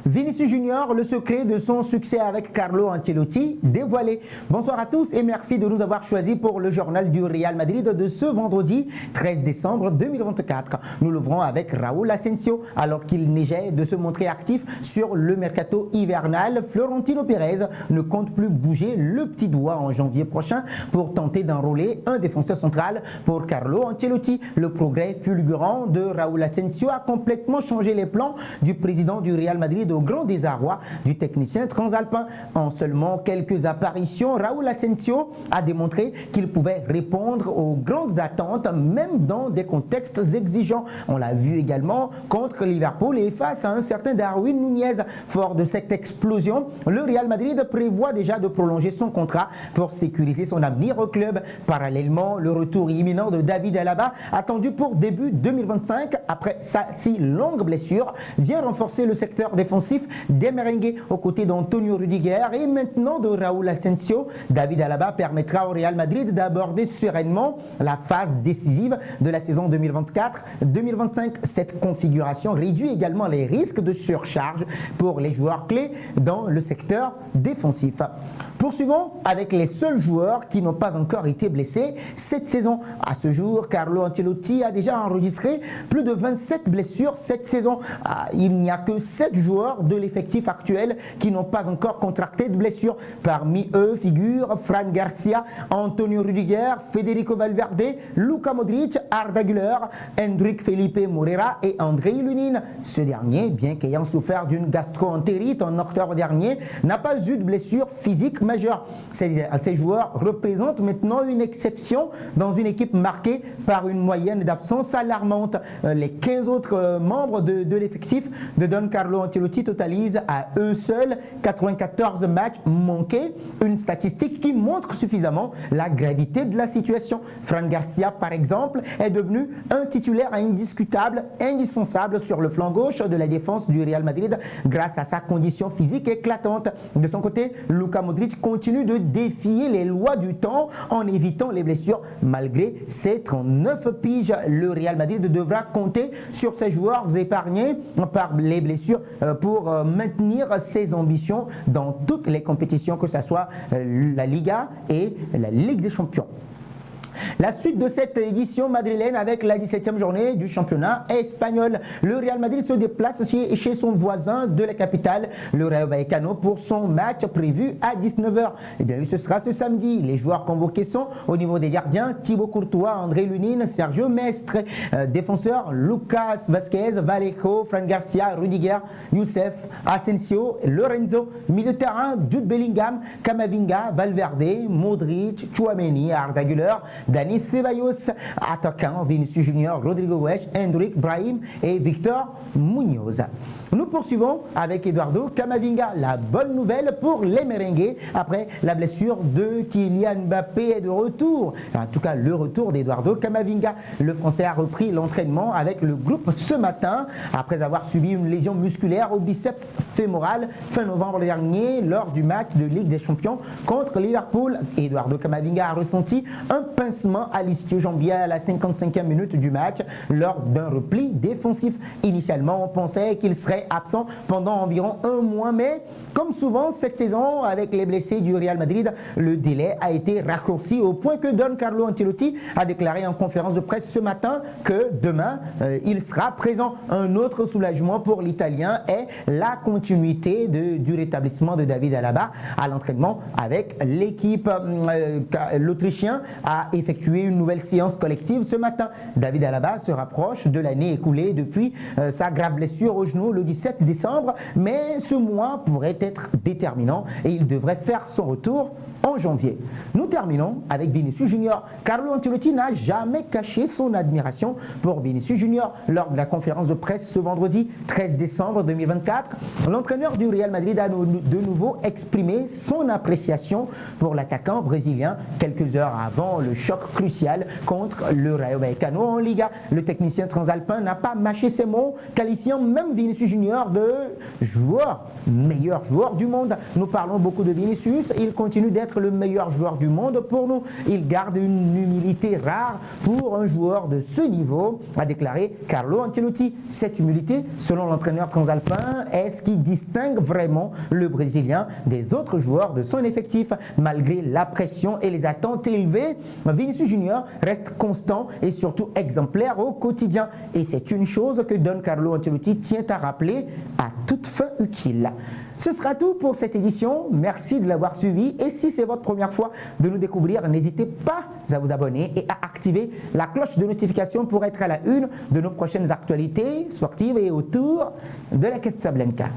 Vinicius Junior, le secret de son succès avec Carlo Ancelotti dévoilé. Bonsoir à tous et merci de nous avoir choisis pour le journal du Real Madrid de ce vendredi 13 décembre 2024. Nous l'ouvrons avec Raúl Asensio alors qu'il neigeait de se montrer actif sur le mercato hivernal. Florentino Pérez ne compte plus bouger le petit doigt en janvier prochain pour tenter d'enrôler un défenseur central pour Carlo Ancelotti. Le progrès fulgurant de Raúl Asensio a complètement changé les plans du président du Real Madrid au grand désarroi du technicien transalpin. En seulement quelques apparitions, Raúl Asensio a démontré qu'il pouvait répondre aux grandes attentes, même dans des contextes exigeants. On l'a vu également contre Liverpool et face à un certain Darwin Núñez. Fort de cette explosion, le Real Madrid prévoit déjà de prolonger son contrat pour sécuriser son avenir au club. Parallèlement, le retour imminent de David Alaba, attendu pour début 2025 après sa si longue blessure, vient renforcer le secteur défensif des merengues aux côtés d'Antonio Rudiger et maintenant de Raúl Asensio. David Alaba permettra au Real Madrid d'aborder sereinement la phase décisive de la saison 2024-2025. Cette configuration réduit également les risques de surcharge pour les joueurs clés dans le secteur défensif. Poursuivons avec les seuls joueurs qui n'ont pas encore été blessés cette saison. À ce jour, Carlo Ancelotti a déjà enregistré plus de 27 blessures cette saison. Il n'y a que 7 joueurs de l'effectif actuel qui n'ont pas encore contracté de blessures. Parmi eux figurent Fran Garcia, Antonio Rudiger, Federico Valverde, Luka Modric, Arda Güler, Endrick Felipe Morera et Andrei Lunin. Ce dernier, bien qu'ayant souffert d'une gastro-entérite en octobre dernier, n'a pas eu de blessure physique majeure. Ces joueurs représentent maintenant une exception dans une équipe marquée par une moyenne d'absence alarmante. Les 15 autres membres de l'effectif de Don Carlo Ancelotti totalisent à eux seuls 94 matchs manqués, une statistique qui montre suffisamment la gravité de la situation. Fran Garcia, par exemple, est devenu un titulaire indiscutable, indispensable sur le flanc gauche de la défense du Real Madrid grâce à sa condition physique éclatante. De son côté, Luka Modric continue de défier les lois du temps en évitant les blessures. Malgré ses 39 piges, le Real Madrid devra compter sur ses joueurs épargnés par les blessures pour maintenir ses ambitions dans toutes les compétitions, que ce soit la Liga et la Ligue des Champions. La suite de cette édition madrilène avec la 17e journée du championnat espagnol. Le Real Madrid se déplace chez son voisin de la capitale, le Rayo Vallecano, pour son match prévu à 19h. Et bien oui, ce sera ce samedi. Les joueurs convoqués sont au niveau des gardiens Thibaut Courtois, André Lunin, Sergio Mestre, défenseurs Lucas Vázquez, Vallejo, Fran Garcia, Rudiger, Youssef, Asensio, Lorenzo, milieu de terrain Jude Bellingham, Camavinga, Valverde, Modric, Tchouaméni, Arda Güler, Dani Ceballos, attaquant Vinicius Junior, Rodrigo Wesh, Endrick, Brahim et Victor Muñoz. Nous poursuivons avec Eduardo Camavinga. La bonne nouvelle pour les merengues après la blessure de Kylian Mbappé est de retour. En tout cas, le retour d'Eduardo Camavinga. Le Français a repris l'entraînement avec le groupe ce matin après avoir subi une lésion musculaire au biceps fémoral fin novembre dernier lors du match de Ligue des Champions contre Liverpool. Eduardo Camavinga a ressenti un pincement à l'ischio-jambier à la 55e minute du match lors d'un repli défensif. Initialement, on pensait qu'il serait absent pendant environ un mois, mais comme souvent cette saison avec les blessés du Real Madrid, le délai a été raccourci au point que Don Carlo Ancelotti a déclaré en conférence de presse ce matin que demain il sera présent. Un autre soulagement pour l'Italien est la continuité du rétablissement de David Alaba à l'entraînement avec l'équipe. L'Autrichien a effectué une nouvelle séance collective ce matin. David Alaba se rapproche de l'année écoulée depuis sa grave blessure au genou le 17 décembre, mais ce mois pourrait être déterminant et il devrait faire son retour en janvier. Nous terminons avec Vinicius Junior. Carlo Ancelotti n'a jamais caché son admiration pour Vinicius Junior. Lors de la conférence de presse ce vendredi 13 décembre 2024, l'entraîneur du Real Madrid a de nouveau exprimé son appréciation pour l'attaquant brésilien quelques heures avant le choc choc crucial contre le Rayo Vallecano en Liga. Le technicien transalpin n'a pas mâché ses mots, qualifiant même Vinicius Junior de meilleur joueur du monde. Nous parlons beaucoup de Vinicius, il continue d'être le meilleur joueur du monde pour nous. Il garde une humilité rare pour un joueur de ce niveau, a déclaré Carlo Ancelotti. Cette humilité, selon l'entraîneur transalpin, est ce qui distingue vraiment le Brésilien des autres joueurs de son effectif. Malgré la pression et les attentes élevées, Vinicius Junior reste constant et surtout exemplaire au quotidien. Et c'est une chose que Don Carlo Ancelotti tient à rappeler à toute fin utile. Ce sera tout pour cette édition. Merci de l'avoir suivi. Et si c'est votre première fois de nous découvrir, n'hésitez pas à vous abonner et à activer la cloche de notification pour être à la une de nos prochaines actualités sportives et autour de la Casablanca.